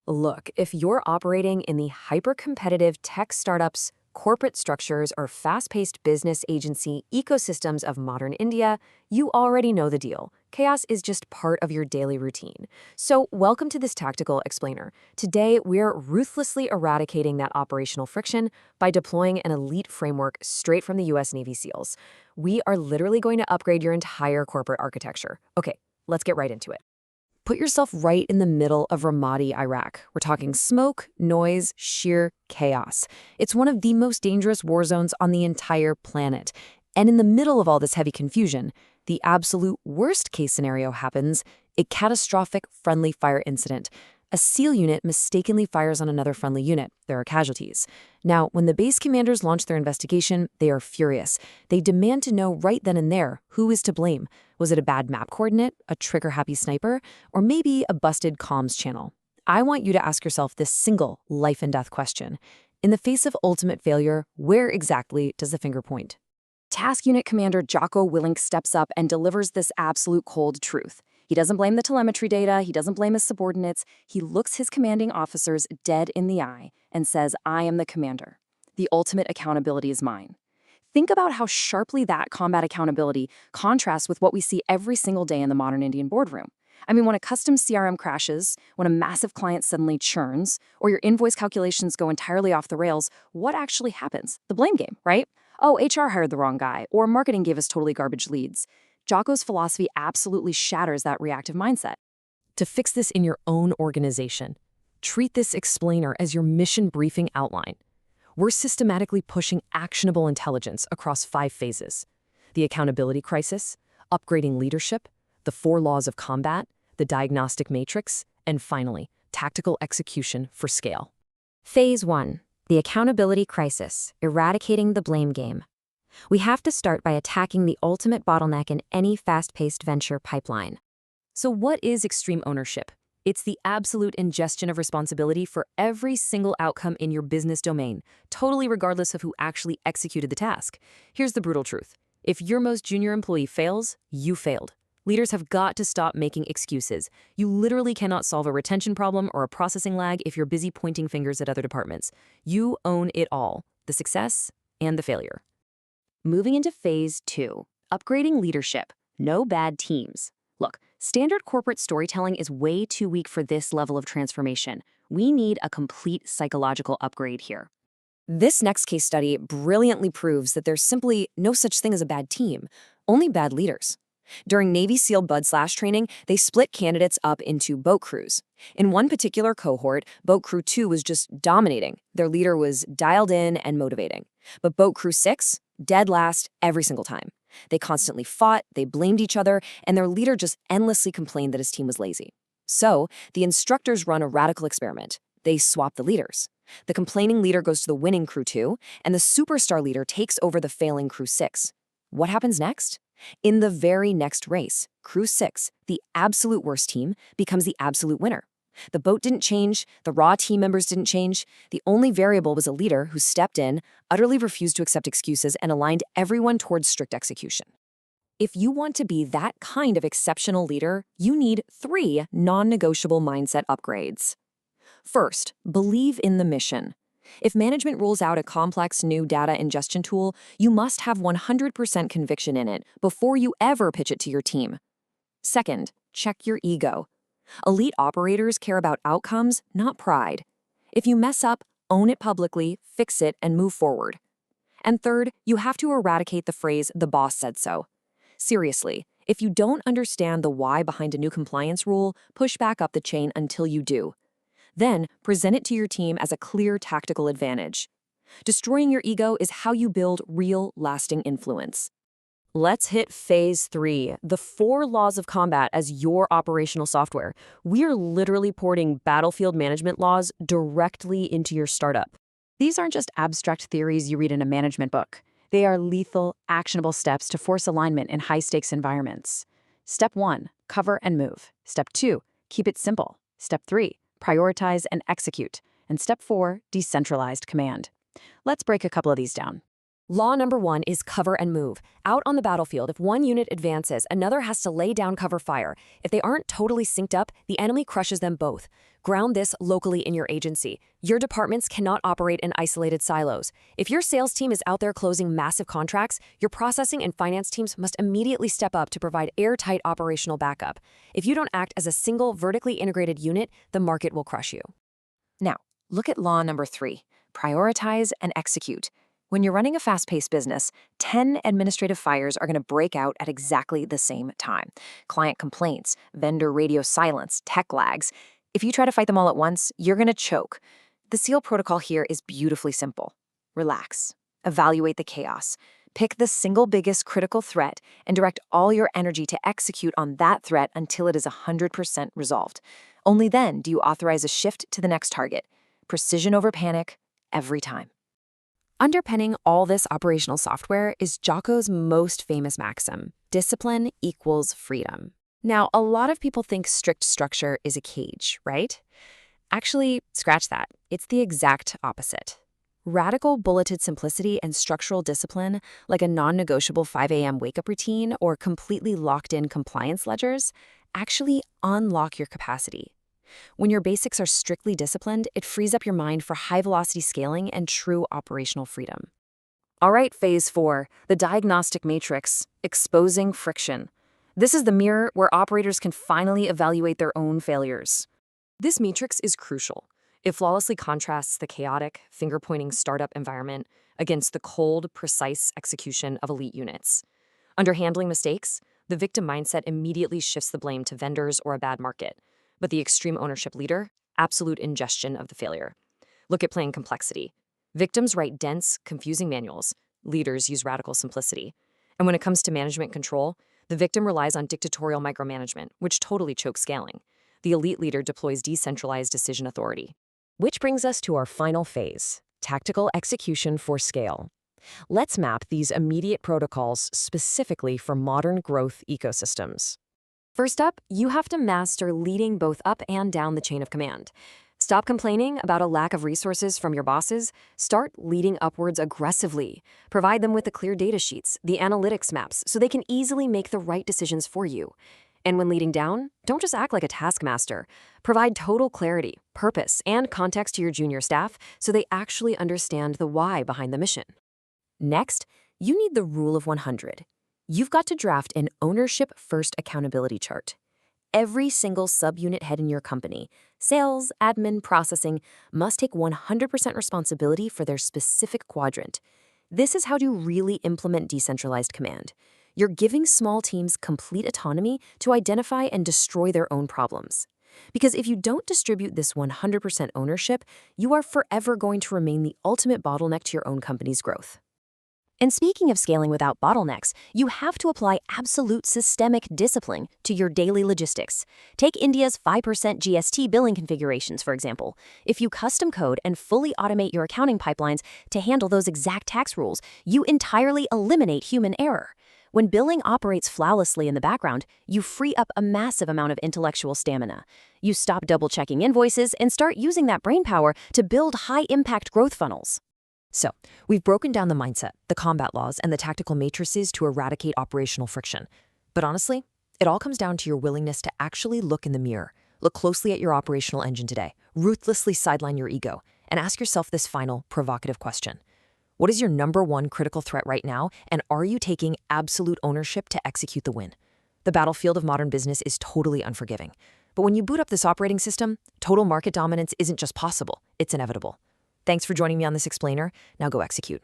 Look, if you're operating in the hyper-competitive tech startups, corporate structures, or fast-paced business agency ecosystems of modern India, you already know the deal. Chaos is just part of your daily routine. So welcome to this tactical explainer. Today, we're ruthlessly eradicating that operational friction by deploying an elite framework straight from the US Navy SEALs. We are literally going to upgrade your entire corporate architecture. Okay, let's get right into it. Put yourself right in the middle of Ramadi, Iraq. We're talking smoke, noise, sheer chaos. It's one of the most dangerous war zones on the entire planet. And in the middle of all this heavy confusion, the absolute worst case scenario happens, a catastrophic friendly fire incident. A SEAL unit mistakenly fires on another friendly unit. There are casualties. Now, when the base commanders launch their investigation, they are furious. They demand to know right then and there who is to blame. Was it a bad map coordinate, a trigger-happy sniper, or maybe a busted comms channel? I want you to ask yourself this single life-and-death question. In the face of ultimate failure, where exactly does the finger point? Task Unit Commander Jocko Willink steps up and delivers this absolute cold truth. He doesn't blame the telemetry data, he doesn't blame his subordinates, he looks his commanding officers dead in the eye and says, "I am the commander. The ultimate accountability is mine." Think about how sharply that combat accountability contrasts with what we see every single day in the modern Indian boardroom. I mean, when a custom CRM crashes, when a massive client suddenly churns, or your invoice calculations go entirely off the rails, what actually happens? The blame game, right? Oh, HR hired the wrong guy, or marketing gave us totally garbage leads. Jocko's philosophy absolutely shatters that reactive mindset. To fix this in your own organization, treat this explainer as your mission briefing outline. We're systematically pushing actionable intelligence across 5 phases: the accountability crisis, upgrading leadership, the 4 laws of combat, the diagnostic matrix, and finally, tactical execution for scale. Phase 1, the accountability crisis, eradicating the blame game. We have to start by attacking the ultimate bottleneck in any fast-paced venture pipeline. So what is extreme ownership? It's the absolute ingestion of responsibility for every single outcome in your business domain, totally regardless of who actually executed the task. Here's the brutal truth. If your most junior employee fails, you failed. Leaders have got to stop making excuses. You literally cannot solve a retention problem or a processing lag if you're busy pointing fingers at other departments. You own it all, the success and the failure. Moving into phase 2, upgrading leadership. No bad teams. Look, standard corporate storytelling is way too weak for this level of transformation. We need a complete psychological upgrade here. This next case study brilliantly proves that there's simply no such thing as a bad team, only bad leaders. During Navy SEAL Bud/Slash training, they split candidates up into boat crews. In one particular cohort, Boat Crew 2 was just dominating. Their leader was dialed in and motivating. But Boat Crew 6, dead last every single time. They constantly fought, they blamed each other, and their leader just endlessly complained that his team was lazy. So, the instructors run a radical experiment. They swap the leaders. The complaining leader goes to the winning Crew 2, and the superstar leader takes over the failing Crew 6. What happens next? In the very next race, Crew 6, the absolute worst team, becomes the absolute winner. The boat didn't change, the raw team members didn't change. The only variable was a leader who stepped in, utterly refused to accept excuses, and aligned everyone towards strict execution. If you want to be that kind of exceptional leader, you need 3 non-negotiable mindset upgrades. First, believe in the mission. If management rules out a complex new data ingestion tool, you must have 100% conviction in it before you ever pitch it to your team. Second, check your ego. Elite operators care about outcomes, not pride. If you mess up, own it publicly, fix it, and move forward. And third, you have to eradicate the phrase, "the boss said so." Seriously, if you don't understand the why behind a new compliance rule, push back up the chain until you do. Then, present it to your team as a clear tactical advantage. Destroying your ego is how you build real, lasting influence. Let's hit phase 3, the 4 laws of combat as your operational software. We're literally porting battlefield management laws directly into your startup. These aren't just abstract theories you read in a management book. They are lethal, actionable steps to force alignment in high-stakes environments. Step 1, cover and move. Step 2, keep it simple. Step 3, prioritize and execute. And step 4, decentralized command. Let's break a couple of these down. Law number 1 is cover and move. Out on the battlefield, if one unit advances, another has to lay down cover fire. If they aren't totally synced up, the enemy crushes them both. Ground this locally in your agency. Your departments cannot operate in isolated silos. If your sales team is out there closing massive contracts, your processing and finance teams must immediately step up to provide airtight operational backup. If you don't act as a single vertically integrated unit, the market will crush you. Now, look at law number 3. Prioritize and execute. When you're running a fast-paced business, 10 administrative fires are going to break out at exactly the same time. Client complaints, vendor radio silence, tech lags. If you try to fight them all at once, you're going to choke. The SEAL protocol here is beautifully simple. Relax. Evaluate the chaos. Pick the single biggest critical threat and direct all your energy to execute on that threat until it is 100% resolved. Only then do you authorize a shift to the next target. Precision over panic, every time. Underpinning all this operational software is Jocko's most famous maxim: discipline equals freedom. Now, a lot of people think strict structure is a cage, right? Actually, scratch that. It's the exact opposite. Radical bulleted simplicity and structural discipline, like a non-negotiable 5 a.m. wake-up routine or completely locked-in compliance ledgers, actually unlock your capacity. When your basics are strictly disciplined, it frees up your mind for high-velocity scaling and true operational freedom. All right, phase 4, the diagnostic matrix, exposing friction. This is the mirror where operators can finally evaluate their own failures. This matrix is crucial. It flawlessly contrasts the chaotic, finger-pointing startup environment against the cold, precise execution of elite units. Under handling mistakes, the victim mindset immediately shifts the blame to vendors or a bad market. But the extreme ownership leader, absolute ingestion of the failure. Look at plain complexity. Victims write dense, confusing manuals. Leaders use radical simplicity. And when it comes to management control, the victim relies on dictatorial micromanagement, which totally chokes scaling. The elite leader deploys decentralized decision authority. Which brings us to our final phase, tactical execution for scale. Let's map these immediate protocols specifically for modern growth ecosystems. First up, you have to master leading both up and down the chain of command. Stop complaining about a lack of resources from your bosses. Start leading upwards aggressively. Provide them with the clear data sheets, the analytics maps, so they can easily make the right decisions for you. And when leading down, don't just act like a taskmaster. Provide total clarity, purpose, and context to your junior staff so they actually understand the why behind the mission. Next, you need the rule of 100. You've got to draft an ownership-first accountability chart. Every single subunit head in your company, sales, admin, processing, must take 100% responsibility for their specific quadrant. This is how to really implement decentralized command. You're giving small teams complete autonomy to identify and destroy their own problems. Because if you don't distribute this 100% ownership, you are forever going to remain the ultimate bottleneck to your own company's growth. And speaking of scaling without bottlenecks, you have to apply absolute systemic discipline to your daily logistics. Take India's 5% GST billing configurations, for example. If you custom code and fully automate your accounting pipelines to handle those exact tax rules, you entirely eliminate human error. When billing operates flawlessly in the background, you free up a massive amount of intellectual stamina. You stop double-checking invoices and start using that brainpower to build high-impact growth funnels. So, we've broken down the mindset, the combat laws, and the tactical matrices to eradicate operational friction. But honestly, it all comes down to your willingness to actually look in the mirror, look closely at your operational engine today, ruthlessly sideline your ego, and ask yourself this final, provocative question. What is your #1 critical threat right now, and are you taking absolute ownership to execute the win? The battlefield of modern business is totally unforgiving. But when you boot up this operating system, total market dominance isn't just possible, it's inevitable. Thanks for joining me on this explainer. Now go execute.